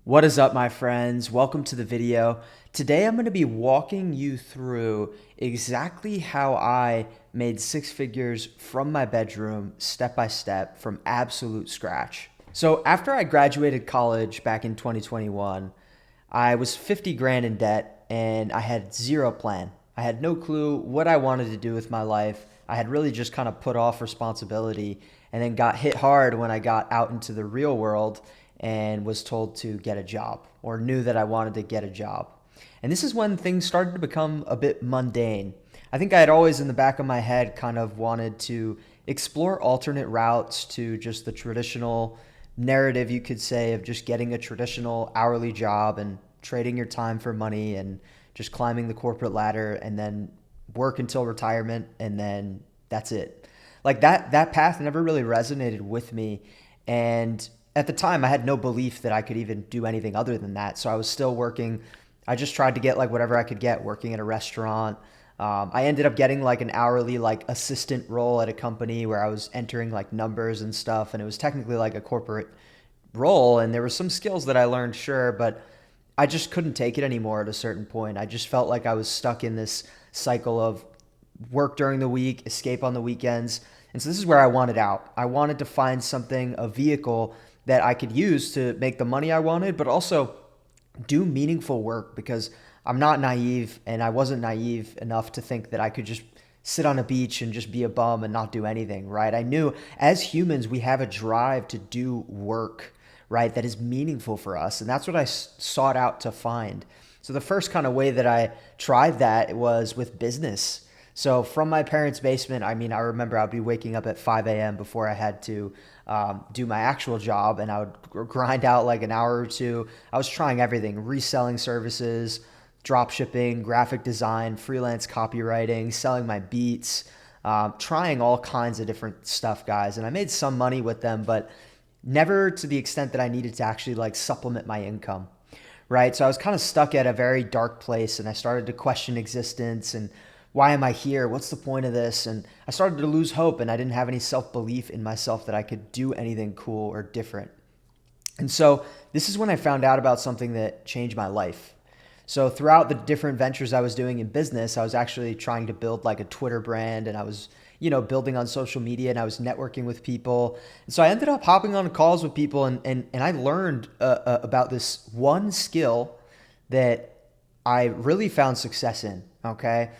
What is up, my friends? Welcome to the video. Today I'm going to be walking you through exactly how I made six figures from my bedroom, step by step, from absolute scratch. So after I graduated college back in 2021, I was 50 grand in debt and I had zero plan. I had no clue what I wanted to do with my life. I had really just kind of put off responsibility and then got hit hard when I got out into the real world and was told to get a job or knew that I wanted to get a job. And this is when things started to become a bit mundane. I think I had always in the back of my head kind of wanted to explore alternate routes to just the traditional narrative, you could say, of just getting a traditional hourly job and trading your time for money and just climbing the corporate ladder and then work until retirement and then that's it. Like that path never really resonated with me, and at the time I had no belief that I could even do anything other than that. So I was still working. I just tried to get like whatever I could get working at a restaurant. I ended up getting like an hourly like assistant role at a company where I was entering like numbers and stuff, and it was technically like a corporate role. And there were some skills that I learned, sure, but I just couldn't take it anymore at a certain point. I just felt like I was stuck in this cycle of work during the week, escape on the weekends. And so this is where I wanted out. I wanted to find something, a vehicle that I could use to make the money I wanted, but also do meaningful work, because I'm not naive and I wasn't naive enough to think that I could just sit on a beach and just be a bum and not do anything, right? I knew as humans, we have a drive to do work, right, that is meaningful for us. And that's what I sought out to find. So the first kind of way that I tried that was with business. So from my parents' basement, I mean, I remember I'd be waking up at 5 a.m. before I had to do my actual job, and I would grind out like an hour or two. I was trying everything: reselling services, drop shipping, graphic design, freelance copywriting, selling my beats, trying all kinds of different stuff, guys. And I made some money with them, but never to the extent that I needed to actually like supplement my income, right? So I was kind of stuck at a very dark place, and I started to question existence and why am I here? What's the point of this? And I started to lose hope, and I didn't have any self-belief in myself that I could do anything cool or different. And so this is when I found out about something that changed my life. So throughout the different ventures I was doing in business, I was actually trying to build like a Twitter brand, and I was, building on social media, and I was networking with people. And so I ended up hopping on calls with people, and I learned about this one skill that I really found success in, okay?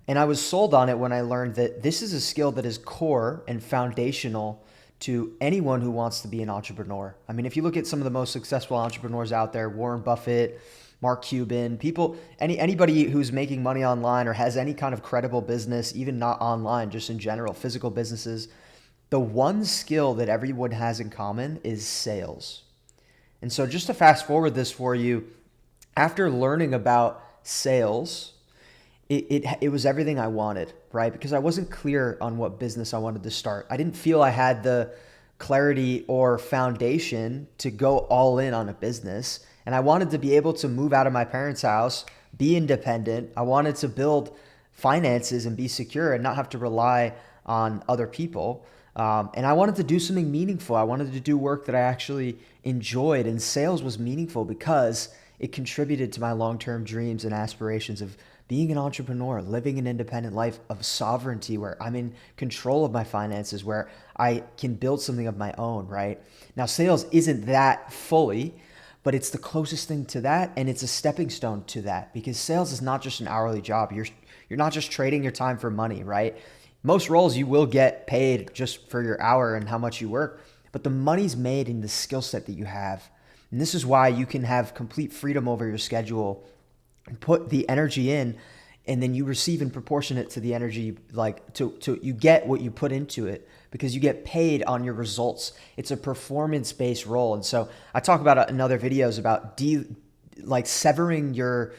And I was sold on it when I learned that this is a skill that is core and foundational to anyone who wants to be an entrepreneur. I mean, if you look at some of the most successful entrepreneurs out there, Warren Buffett, Mark Cuban, people, anybody who's making money online or has any kind of credible business, even not online, just in general, physical businesses, the one skill that everyone has in common is sales. And so just to fast forward this for you, after learning about sales, it was everything I wanted, right? Because I wasn't clear on what business I wanted to start. I didn't feel I had the clarity or foundation to go all in on a business. And I wanted to be able to move out of my parents' house, be independent. I wanted to build finances and be secure and not have to rely on other people. And I wanted to do something meaningful. I wanted to do work that I actually enjoyed. And sales was meaningful because it contributed to my long-term dreams and aspirations of being an entrepreneur, living an independent life of sovereignty where I'm in control of my finances, where I can build something of my own, right? Now, sales isn't that fully, but it's the closest thing to that, and it's a stepping stone to that, because sales is not just an hourly job. You're not just trading your time for money, right? Most roles you will get paid just for your hour and how much you work, but the money's made in the skill set that you have. And this is why you can have complete freedom over your schedule and put the energy in, and then you receive in proportionate to the energy, like to you get what you put into it, because you get paid on your results. It's a performance-based role. And so I talk about it in other videos about like severing your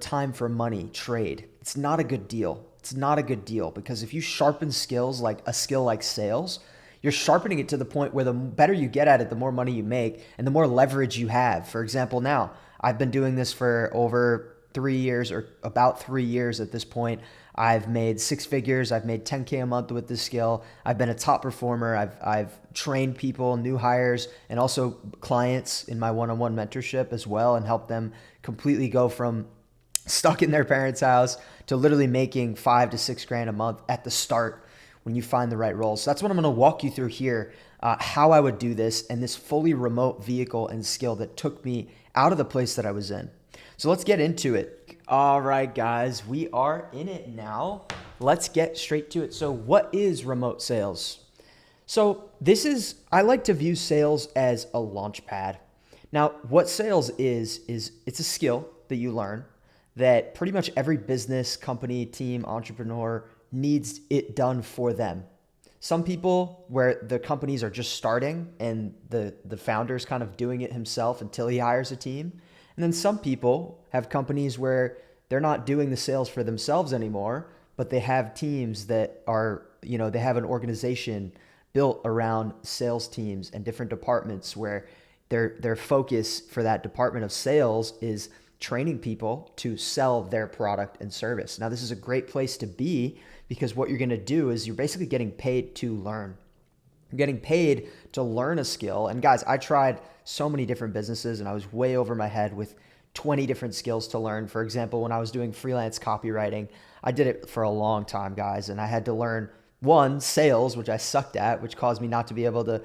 time for money trade. It's not a good deal. It's not a good deal, because if you sharpen skills like a skill like sales, you're sharpening it to the point where the better you get at it, the more money you make and the more leverage you have. For example, now I've been doing this for over 3 years, or about 3 years at this point. I've made six figures. I've made 10K a month with this skill. I've been a top performer. I've trained people, new hires, and also clients in my one-on-one mentorship as well, and helped them completely go from stuck in their parents' house to literally making 5 to 6 grand a month at the start when you find the right role. So that's what I'm going to walk you through here, how I would do this, and this fully remote vehicle and skill that took me out of the place that I was in. So let's get into it. All right, guys, we are in it now. Let's get straight to it. So what is remote sales? So I like to view sales as a launch pad. Now, what sales is it's a skill that you learn that pretty much every business, company, team, entrepreneur needs it done for them. Some people where the companies are just starting and the founder's kind of doing it himself until he hires a team. And then some people have companies where they're not doing the sales for themselves anymore, but they have teams that are, they have an organization built around sales teams and different departments where their focus for that department of sales is training people to sell their product and service. Now, this is a great place to be because what you're going to do is you're basically getting paid to learn. You're getting paid to learn a skill. And guys, I tried so many different businesses and I was way over my head with 20 different skills to learn. For example, when I was doing freelance copywriting, I did it for a long time, guys, and I had to learn sales, which I sucked at, which caused me not to be able to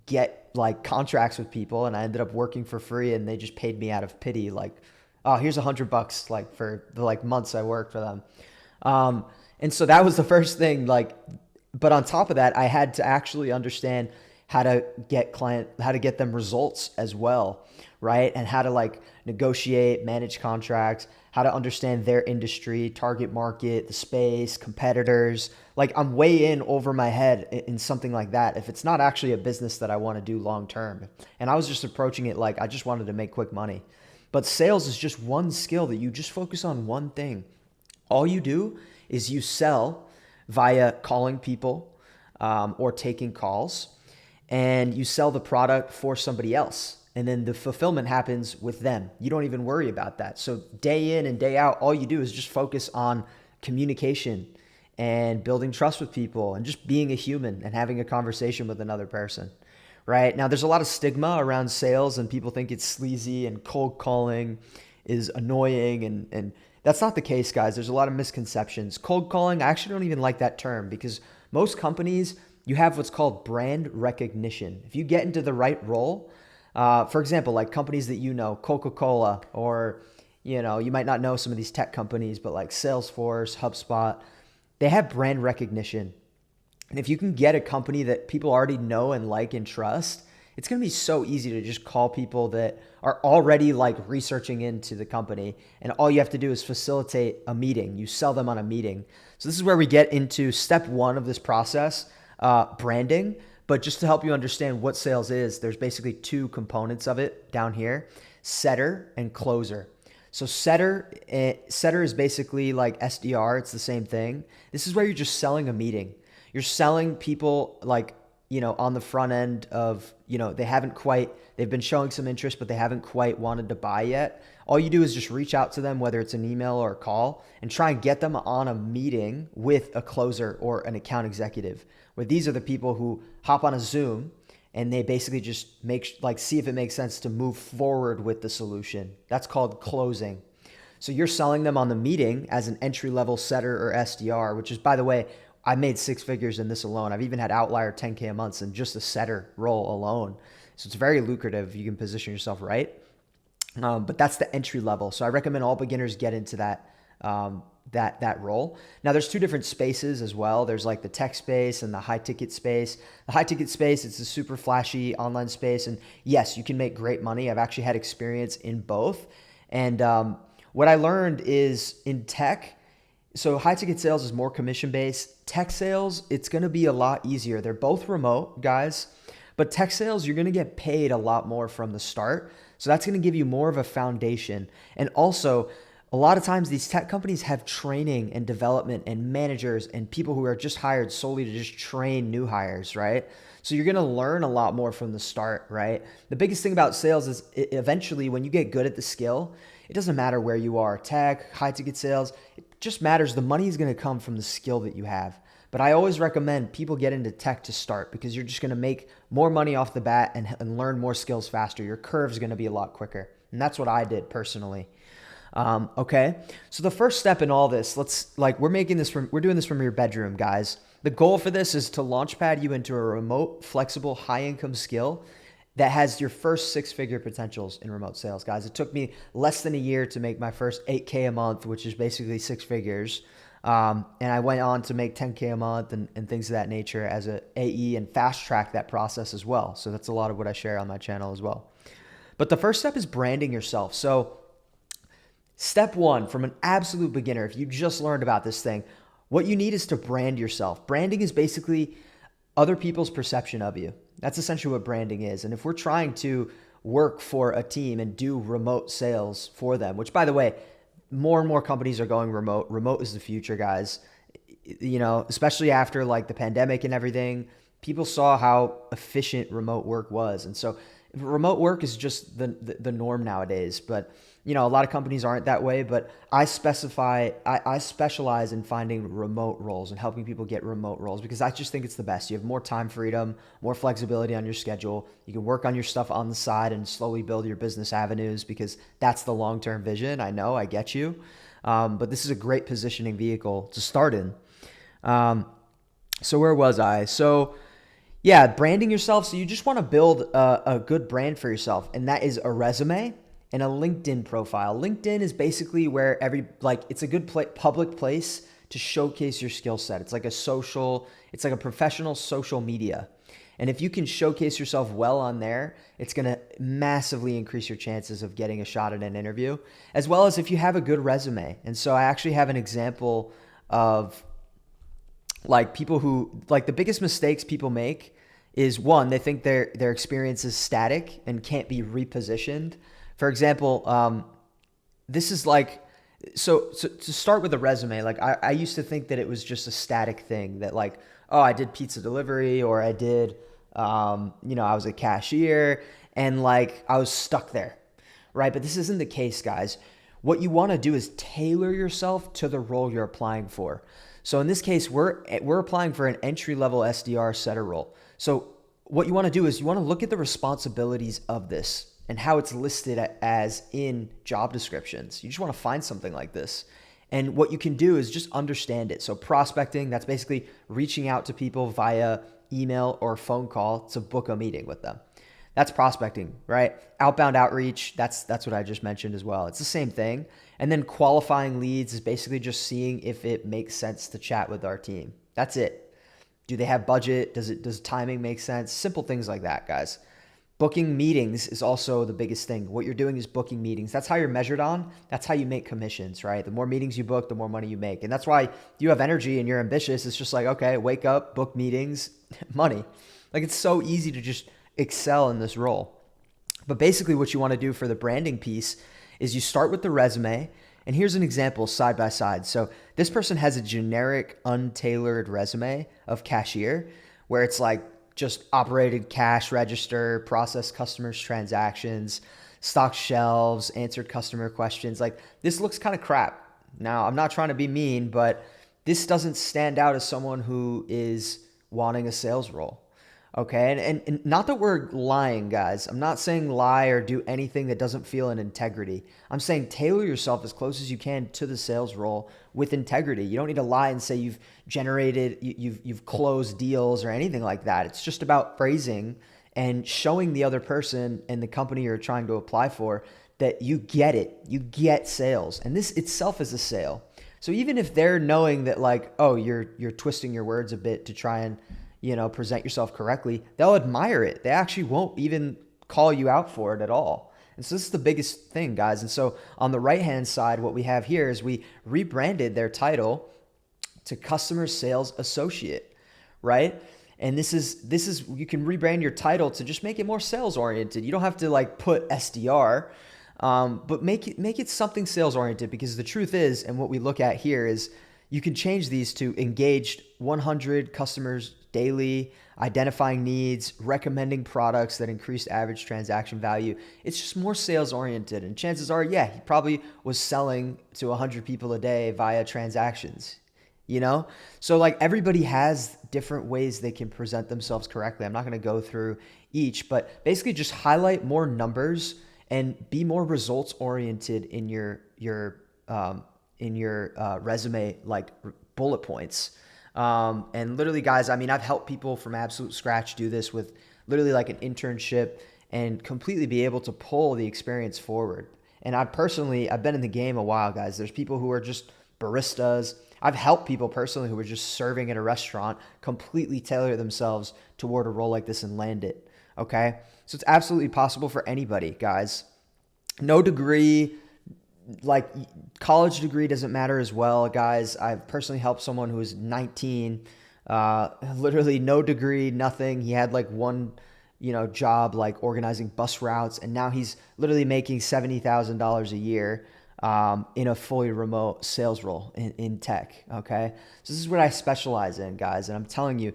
get like contracts with people, and I ended up working for free and they just paid me out of pity, like, oh, here's $100 like for the months I worked for them. And so that was the first thing, but on top of that, I had to actually understand how to get them results as well, right? And how to negotiate, manage contracts, how to understand their industry, target market, the space, competitors. I'm way in over my head in something like that if it's not actually a business that I want to do long term. And I was just approaching it like I just wanted to make quick money. But sales is just one skill that you just focus on one thing. All you do is you sell via calling people or taking calls, and you sell the product for somebody else. And then the fulfillment happens with them. You don't even worry about that. So day in and day out, all you do is just focus on communication and building trust with people and just being a human and having a conversation with another person, right? Now, there's a lot of stigma around sales and people think it's sleazy and cold calling is annoying, and that's not the case, guys. There's a lot of misconceptions. Cold calling, I actually don't even like that term because most companies, you have what's called brand recognition. If you get into the right role, for example, like companies that Coca-Cola, or, you might not know some of these tech companies, but like Salesforce, HubSpot, they have brand recognition. And if you can get a company that people already know and like and trust, it's going to be so easy to just call people that are already researching into the company. And all you have to do is facilitate a meeting. You sell them on a meeting. So this is where we get into step one of this process, branding. But just to help you understand what sales is, there's basically two components of it down here: setter and closer. So setter is basically like SDR. It's the same thing. This is where you're just selling a meeting. You're selling people on the front end of, they've been showing some interest, but they haven't quite wanted to buy yet. All you do is just reach out to them, whether it's an email or a call, and try and get them on a meeting with a closer or an account executive, where these are the people who hop on a Zoom and they basically just see if it makes sense to move forward with the solution. That's called closing. So you're selling them on the meeting as an entry-level setter or SDR, which is, by the way, I made six figures in this alone. I've even had outlier 10K a month in just a setter role alone. So it's very lucrative if you can position yourself right. But that's the entry level. So I recommend all beginners get into that role. Now there's two different spaces as well. There's the tech space and the high ticket space. The high ticket space, it's a super flashy online space. And yes, you can make great money. I've actually had experience in both. And what I learned is in tech, so high ticket sales is more commission based. Tech sales, it's going to be a lot easier. They're both remote, guys, but tech sales, you're going to get paid a lot more from the start. So that's going to give you more of a foundation. And also, a lot of times these tech companies have training and development and managers and people who are just hired solely to just train new hires, right? So you're going to learn a lot more from the start, right? The biggest thing about sales is eventually when you get good at the skill, it doesn't matter where you are, tech, high ticket sales, it just matters. The money is going to come from the skill that you have. But I always recommend people get into tech to start because you're just going to make more money off the bat and learn more skills faster. Your curve is going to be a lot quicker. And that's what I did personally. Okay. So the first step in all this, we're doing this from your bedroom, guys. The goal for this is to launchpad you into a remote, flexible, high income skill that has your first 6-figure potentials in remote sales, guys. It took me less than a year to make my first 8K a month, which is basically 6 figures. And I went on to make 10K a month and things of that nature as a AE and fast track that process as well. So that's a lot of what I share on my channel as well. But the first step is branding yourself. So step one, from an absolute beginner, if you just learned about this thing, what you need is to brand yourself. Branding is basically other people's perception of you. That's essentially what branding is. And if we're trying to work for a team and do remote sales for them, which by the way, more and more companies are going remote. Remote is the future, guys. Especially after like the pandemic and everything, people saw how efficient remote work was. And so remote work is just the norm nowadays. But a lot of companies aren't that way, but I specialize in finding remote roles and helping people get remote roles because I just think it's the best. You have more time freedom, more flexibility on your schedule. You can work on your stuff on the side and slowly build your business avenues because that's the long-term vision. I know, I get you. But this is a great positioning vehicle to start in. So where was I? So yeah, branding yourself. So you just want to build a good brand for yourself, and that is a resume and a LinkedIn profile. LinkedIn is basically where it's a good public place to showcase your skill set. It's like a professional social media. And if you can showcase yourself well on there, it's going to massively increase your chances of getting a shot at an interview, as well as if you have a good resume. And so I actually have an example of people who, the biggest mistakes people make is one, they think their experience is static and can't be repositioned. For example, this is so to start with a resume, I used to think that it was just a static thing that I did pizza delivery or I did, I was a cashier and I was stuck there, right? But this isn't the case, guys. What you want to do is tailor yourself to the role you're applying for. So in this case, we're applying for an entry-level SDR setter role. So what you want to do is you want to look at the responsibilities of this and how it's listed as in job descriptions. You just want to find something like this. And what you can do is just understand it. So prospecting, that's basically reaching out to people via email or phone call to book a meeting with them. That's prospecting, right? Outbound outreach, that's what I just mentioned as well. It's the same thing. And then qualifying leads is basically just seeing if it makes sense to chat with our team. That's it. Do they have budget? Does timing make sense? Simple things like that, guys. Booking meetings is also the biggest thing. What you're doing is booking meetings. That's how you're measured on. That's how you make commissions, right? The more meetings you book, the more money you make. And that's why you have energy and you're ambitious. It's just okay, wake up, book meetings, money. It's so easy to just excel in this role. But basically what you want to do for the branding piece is you start with the resume. And here's an example side by side. So this person has a generic, untailored resume of cashier where it's just operated cash register, processed customers' transactions, stocked shelves, answered customer questions. This looks kind of crap. Now, I'm not trying to be mean, but this doesn't stand out as someone who is wanting a sales role. Okay. And not that we're lying, guys. I'm not saying lie or do anything that doesn't feel in integrity. I'm saying tailor yourself as close as you can to the sales role with integrity. You don't need to lie and say you've closed deals or anything like that. It's just about phrasing and showing the other person and the company you're trying to apply for that you get it. You get sales. And this itself is a sale. So even if they're knowing that you're twisting your words a bit to try and present yourself correctly, they'll admire it. They actually won't even call you out for it at all. And so this is the biggest thing, guys. And so on the right-hand side, what we have here is we rebranded their title to Customer Sales Associate, right? And this is you can rebrand your title to just make it more sales oriented. You don't have to put SDR, but make it something sales oriented, because the truth is, and what we look at here is, you can change these to engaged 100 customers daily, identifying needs, recommending products that increased average transaction value. It's just more sales oriented. And chances are, yeah, he probably was selling to 100 people a day via transactions, you know? So like everybody has different ways they can present themselves correctly. I'm not going to go through each, but basically just highlight more numbers and be more results oriented in your resume, like bullet points. And literally, guys, I mean, I've helped people from absolute scratch do this with literally like an internship and completely be able to pull the experience forward. And I've been in the game a while, guys. There's people who are just baristas. I've helped people personally who were just serving at a restaurant completely tailor themselves toward a role like this and land it. Okay. So it's absolutely possible for anybody, guys. No degree, like college degree doesn't matter as well, guys. I've personally helped someone who was 19, literally no degree, nothing. He had like one, job like organizing bus routes, and now he's literally making $70,000 a year in a fully remote sales role in tech. Okay, so this is what I specialize in, guys, and I'm telling you,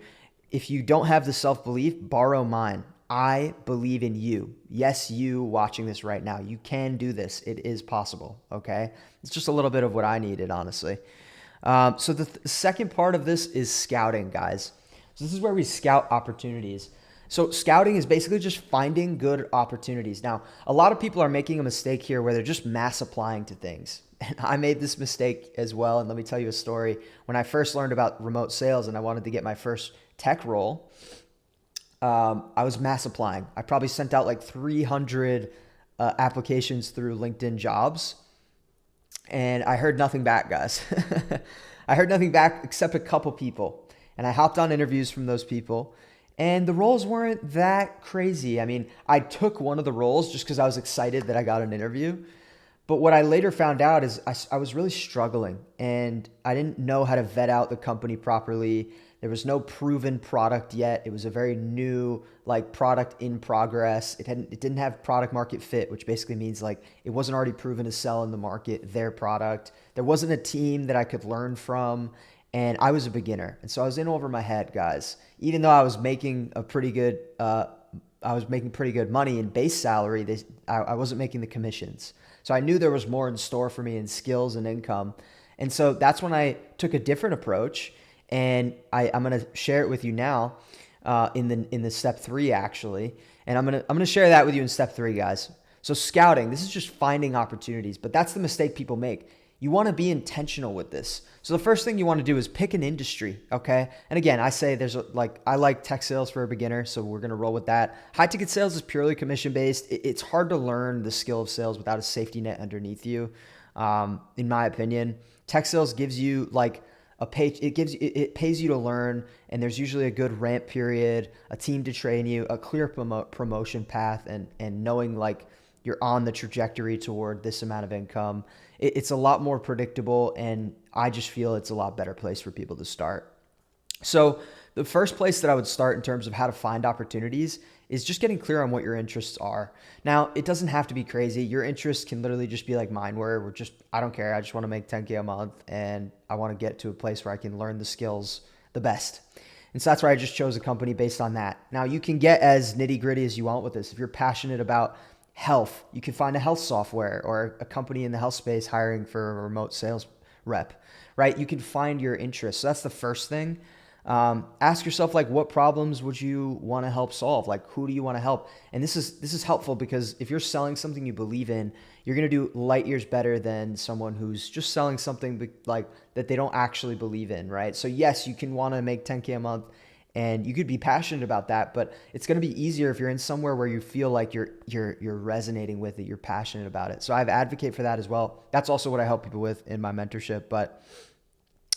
if you don't have the self-belief, borrow mine. I believe in you. Yes, you watching this right now. You can do this. It is possible, okay? It's just a little bit of what I needed, honestly. So the second part of this is scouting, guys. So this is where we scout opportunities. So scouting is basically just finding good opportunities. Now, a lot of people are making a mistake here where they're just mass applying to things. And I made this mistake as well. And let me tell you a story. When I first learned about remote sales and I wanted to get my first tech role, I was mass applying. I probably sent out like 300 applications through LinkedIn Jobs, and I heard nothing back, guys. I heard nothing back except a couple people, and I hopped on interviews from those people, and the roles weren't that crazy. I mean, I took one of the roles just because I was excited that I got an interview. But what I later found out is I was really struggling, and I didn't know how to vet out the company properly. There was no proven product yet. It was a very new like product in progress. It didn't have product market fit, which basically means like it wasn't already proven to sell in the market, their product. There wasn't a team that I could learn from, and I was a beginner. And so I was in over my head, guys. Even though I was making pretty good money in base salary, I wasn't making the commissions. So I knew there was more in store for me in skills and income. And so that's when I took a different approach. And I'm going to share it with you now in the step 3, actually. And I'm going to share that with you in step 3, guys. So scouting, this is just finding opportunities, but that's the mistake people make. You want to be intentional with this. So the first thing you want to do is pick an industry, okay? And again, I say I like tech sales for a beginner, so we're going to roll with that. High ticket sales is purely commission based. It's hard to learn the skill of sales without a safety net underneath you, in my opinion. Tech sales gives you like it pays you to learn, and there's usually a good ramp period, a team to train you, a clear promotion path, and knowing like you're on the trajectory toward this amount of income. It's a lot more predictable, and I just feel it's a lot better place for people to start. So the first place that I would start in terms of how to find opportunities is just getting clear on what your interests are. Now, it doesn't have to be crazy. Your interests can literally just be like mine, where I don't care. I just want to make 10K a month, and I want to get to a place where I can learn the skills the best. And so that's why I just chose a company based on that. Now, you can get as nitty gritty as you want with this. If you're passionate about health, you can find a health software or a company in the health space hiring for a remote sales rep, right? You can find your interests. So that's the first thing. Ask yourself, like, what problems would you want to help solve? Like, who do you want to help? And this is helpful because if you're selling something you believe in, you're going to do light years better than someone who's just selling something like that they don't actually believe in, right? So yes, you can want to make 10K a month, and you could be passionate about that, but it's going to be easier if you're in somewhere where you feel like you're resonating with it, you're passionate about it. So I advocate for that as well. That's also what I help people with in my mentorship. But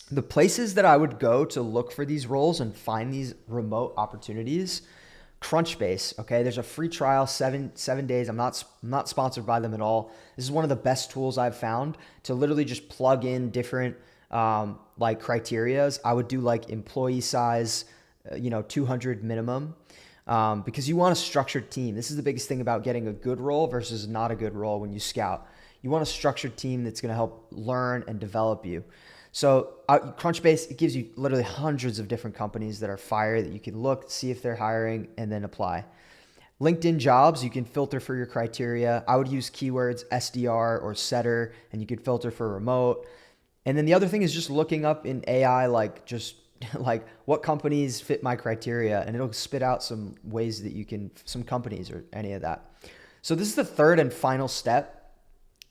the places that I would go to look for these roles and find these remote opportunities, Crunchbase, okay? There's a free trial, seven days. I'm not sponsored by them at all. This is one of the best tools I've found to literally just plug in different like criterias. I would do like employee size, 200 minimum, because you want a structured team. This is the biggest thing about getting a good role versus not a good role when you scout. You want a structured team that's going to help learn and develop you. So Crunchbase, it gives you literally hundreds of different companies that are fire that you can look, see if they're hiring, and then apply. LinkedIn Jobs, you can filter for your criteria. I would use keywords SDR or setter, and you could filter for remote. And then the other thing is just looking up in AI, like just like what companies fit my criteria, and it'll spit out some ways that you can, some companies or any of that. So this is the third and final step,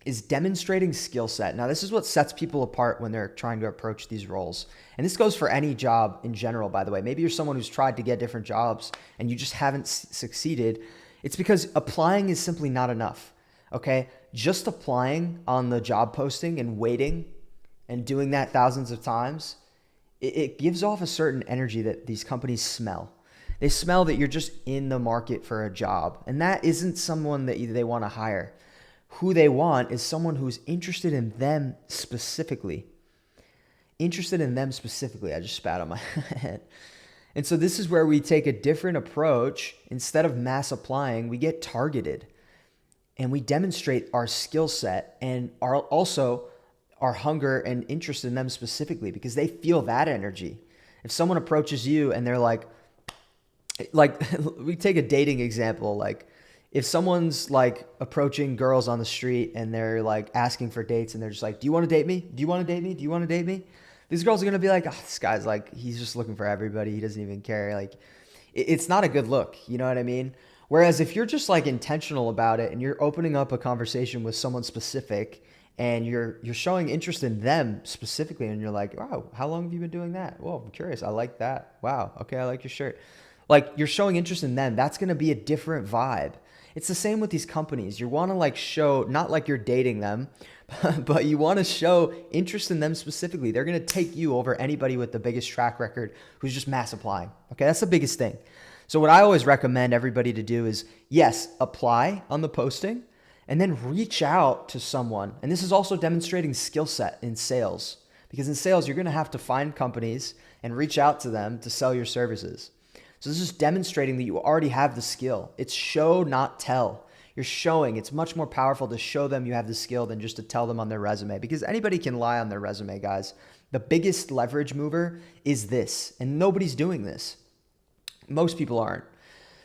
is demonstrating skill set. Now, this is what sets people apart when they're trying to approach these roles. And this goes for any job in general, by the way. Maybe you're someone who's tried to get different jobs and you just haven't succeeded. It's because applying is simply not enough, okay? Just applying on the job posting and waiting and doing that thousands of times, it gives off a certain energy that these companies smell. They smell that you're just in the market for a job. And that isn't someone that they want to hire. Who they want is someone who's interested in them specifically. Interested in them specifically. I just spat on my head. And so this is where we take a different approach. Instead of mass applying, we get targeted. And we demonstrate our skill set and also our hunger and interest in them specifically, because they feel that energy. If someone approaches you and they're like we take a dating example, like if someone's like approaching girls on the street and they're like asking for dates and they're just like, do you want to date me? Do you want to date me? Do you want to date me? These girls are going to be like, oh, this guy's like, he's just looking for everybody. He doesn't even care. Like it's not a good look. You know what I mean? Whereas if you're just like intentional about it and you're opening up a conversation with someone specific and you're showing interest in them specifically, and you're like, wow, how long have you been doing that? Well, I'm curious. I like that. Wow. Okay. I like your shirt. Like you're showing interest in them. That's going to be a different vibe. It's the same with these companies. You want to like show, not like you're dating them, but you want to show interest in them specifically. They're going to take you over anybody with the biggest track record who's just mass applying. Okay. That's the biggest thing. So what I always recommend everybody to do is, yes, apply on the posting and then reach out to someone. And this is also demonstrating skill set in sales, because in sales, you're going to have to find companies and reach out to them to sell your services. So this is demonstrating that you already have the skill. It's show, not tell. You're showing. It's much more powerful to show them you have the skill than just to tell them on their resume, because anybody can lie on their resume, guys. The biggest leverage mover is this, and nobody's doing this. Most people aren't.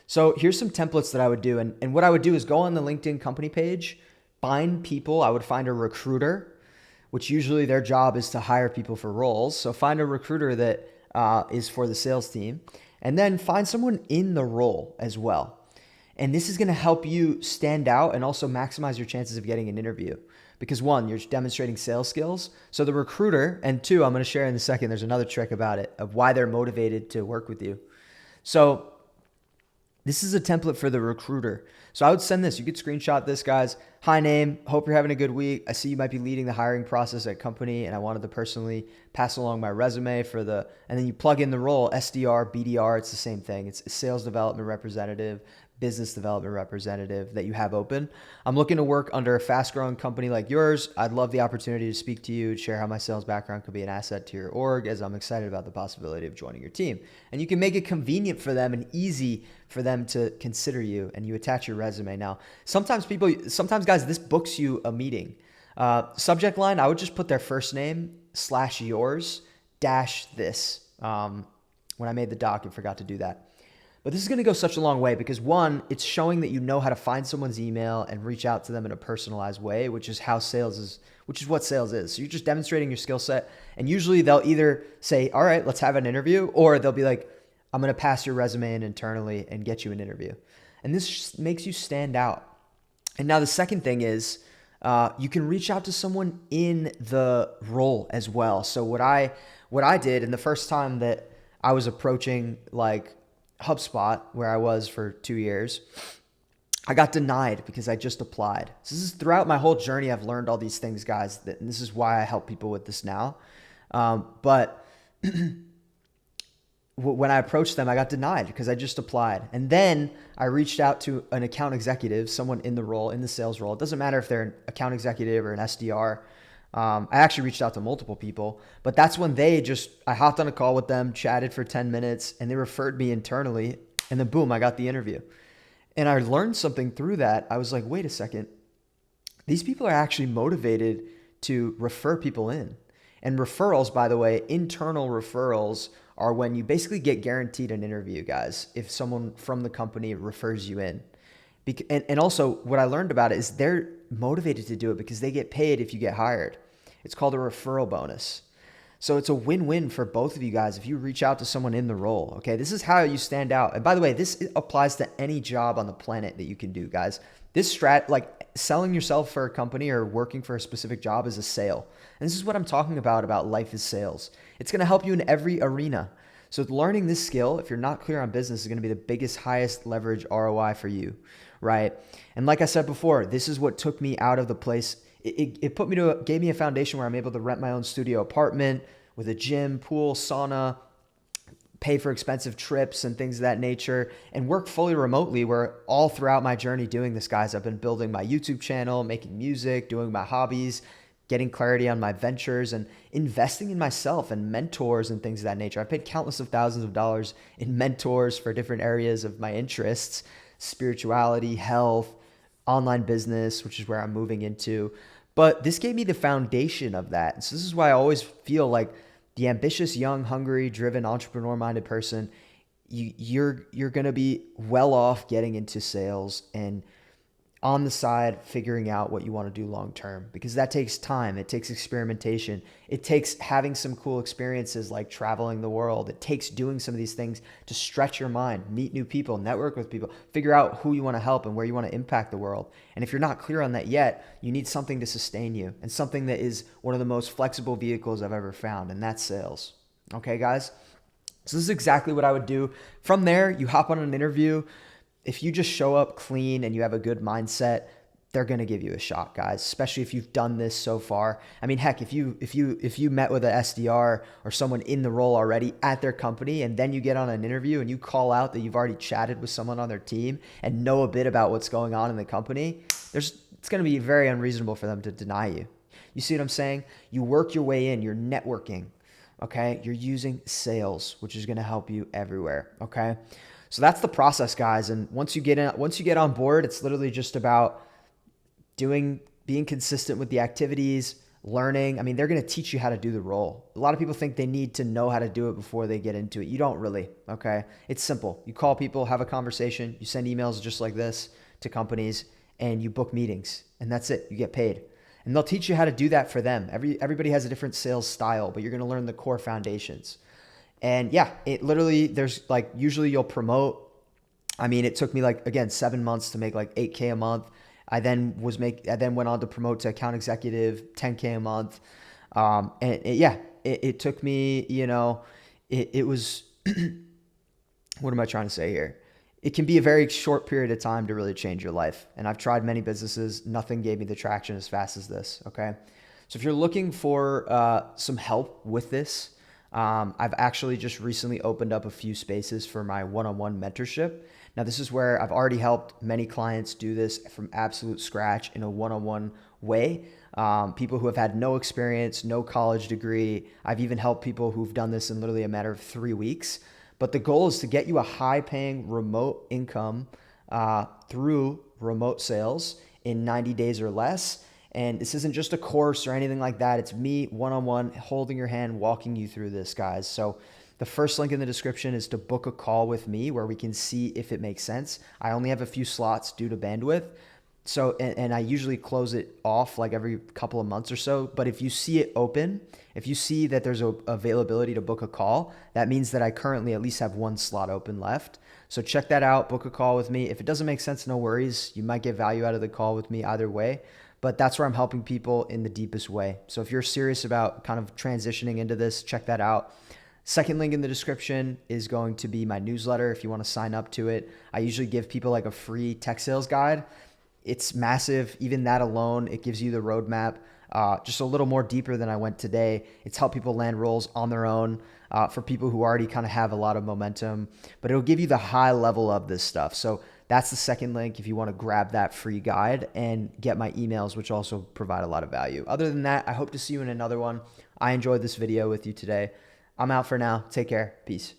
So here's some templates that I would do. And what I would do is go on the LinkedIn company page, find people. I would find a recruiter, which usually their job is to hire people for roles. So find a recruiter that is for the sales team, and then find someone in the role as well. And this is going to help you stand out and also maximize your chances of getting an interview. Because one, you're demonstrating sales skills. So the recruiter, and two, I'm going to share in a second, there's another trick about it of why they're motivated to work with you. So this is a template for the recruiter. So I would send this. You could screenshot this, guys. Hi, name. Hope you're having a good week. I see you might be leading the hiring process at company, and I wanted to personally pass along my resume for the, and then you plug in the role, SDR, BDR. It's the same thing. It's a sales development representative, business development representative that you have open. I'm looking to work under a fast-growing company like yours. I'd love the opportunity to speak to you, share how my sales background could be an asset to your org, as I'm excited about the possibility of joining your team. And you can make it convenient for them and easy for them to consider you, and you attach your resume. Now, sometimes guys, this books you a meeting. Subject line, I would just put their first name / yours - this. When I made the doc, I forgot to do that. But this is going to go such a long way, because one, it's showing that you know how to find someone's email and reach out to them in a personalized way, which is what sales is. So you're just demonstrating your skill set, and usually they'll either say, all right, let's have an interview, or they'll be like, I'm going to pass your resume in internally and get you an interview. And this just makes you stand out. And now the second thing is, you can reach out to someone in the role as well. So what I did, and the first time that I was approaching like HubSpot, where I was for 2 years, I got denied because I just applied. So this is throughout my whole journey. I've learned all these things, guys, and this is why I help people with this now. But when I approached them, I got denied because I just applied. And then I reached out to an account executive, someone in the role, in the sales role. It doesn't matter if they're an account executive or an SDR. I actually reached out to multiple people, but that's when I hopped on a call with them, chatted for 10 minutes, and they referred me internally, and then boom, I got the interview. And I learned something through that. I was like, wait a second. These people are actually motivated to refer people in. And referrals, by the way, internal referrals are when you basically get guaranteed an interview, guys, if someone from the company refers you in. And also, what I learned about it is they're motivated to do it because they get paid if you get hired. It's called a referral bonus. So it's a win-win for both of you guys if you reach out to someone in the role. Okay, this is how you stand out. And by the way, this applies to any job on the planet that you can do, guys. Like selling yourself for a company or working for a specific job is a sale. And this is what I'm talking about life is sales. It's going to help you in every arena. So learning this skill, if you're not clear on business, is going to be the biggest, highest leverage ROI for you, right? And like I said before, this is what took me out of the place. It gave me a foundation where I'm able to rent my own studio apartment with a gym, pool, sauna, pay for expensive trips and things of that nature, and work fully remotely, where all throughout my journey doing this, guys, I've been building my YouTube channel, making music, doing my hobbies, getting clarity on my ventures, and investing in myself and mentors and things of that nature. I've paid countless of thousands of dollars in mentors for different areas of my interests: spirituality, health, online business, which is where I'm moving into. But this gave me the foundation of that. So this is why I always feel like the ambitious, young, hungry, driven, entrepreneur-minded person, you're going to be well off getting into sales and on the side figuring out what you want to do long term, because that takes time. It takes experimentation. It takes having some cool experiences like traveling the world. It takes doing some of these things to stretch your mind, meet new people, network with people, figure out who you want to help and where you want to impact the world. And if you're not clear on that yet, you need something to sustain you, and something that is one of the most flexible vehicles I've ever found, and that's sales. Okay, guys? So this is exactly what I would do. From there, you hop on an interview. If you just show up clean and you have a good mindset, they're going to give you a shot, guys, especially if you've done this so far. I mean, heck, if you met with an SDR or someone in the role already at their company, and then you get on an interview and you call out that you've already chatted with someone on their team and know a bit about what's going on in the company, it's going to be very unreasonable for them to deny you. You see what I'm saying? You work your way in, you're networking, okay? You're using sales, which is going to help you everywhere, okay? So that's the process, guys. And once you get on board, it's literally just about being consistent with the activities, learning. I mean, they're going to teach you how to do the role. A lot of people think they need to know how to do it before they get into it. You don't really, okay? It's simple. You call people, have a conversation, you send emails just like this to companies, and you book meetings, and that's it. You get paid. And they'll teach you how to do that for them. Everybody has a different sales style, but you're going to learn the core foundations. And yeah, it literally, there's like, usually you'll promote. I mean, it took me like, again, 7 months to make like $8K a month. I then went on to promote to account executive, $10K a month. It took me, it was, what am I trying to say here? It can be a very short period of time to really change your life. And I've tried many businesses. Nothing gave me the traction as fast as this. Okay. So if you're looking for some help with this, I've actually just recently opened up a few spaces for my one-on-one mentorship. Now, this is where I've already helped many clients do this from absolute scratch in a one-on-one way. People who have had no experience, no college degree. I've even helped people who've done this in literally a matter of 3 weeks. But the goal is to get you a high-paying remote income through remote sales in 90 days or less. And this isn't just a course or anything like that. It's me one-on-one, holding your hand, walking you through this, guys. So the first link in the description is to book a call with me where we can see if it makes sense. I only have a few slots due to bandwidth. So, and I usually close it off like every couple of months or so. But if you see it open, if you see that there's a availability to book a call, that means that I currently at least have one slot open left. So check that out, book a call with me. If it doesn't make sense, no worries. You might get value out of the call with me either way. But that's where I'm helping people in the deepest way. So if you're serious about kind of transitioning into this, check that out. Second link in the description is going to be my newsletter if you want to sign up to it. I usually give people like a free tech sales guide. It's massive. Even that alone, it gives you the roadmap. Just a little more deeper than I went today. It's helped people land roles on their own for people who already kind of have a lot of momentum. But it'll give you the high level of this stuff. So that's the second link if you want to grab that free guide and get my emails, which also provide a lot of value. Other than that, I hope to see you in another one. I enjoyed this video with you today. I'm out for now. Take care. Peace.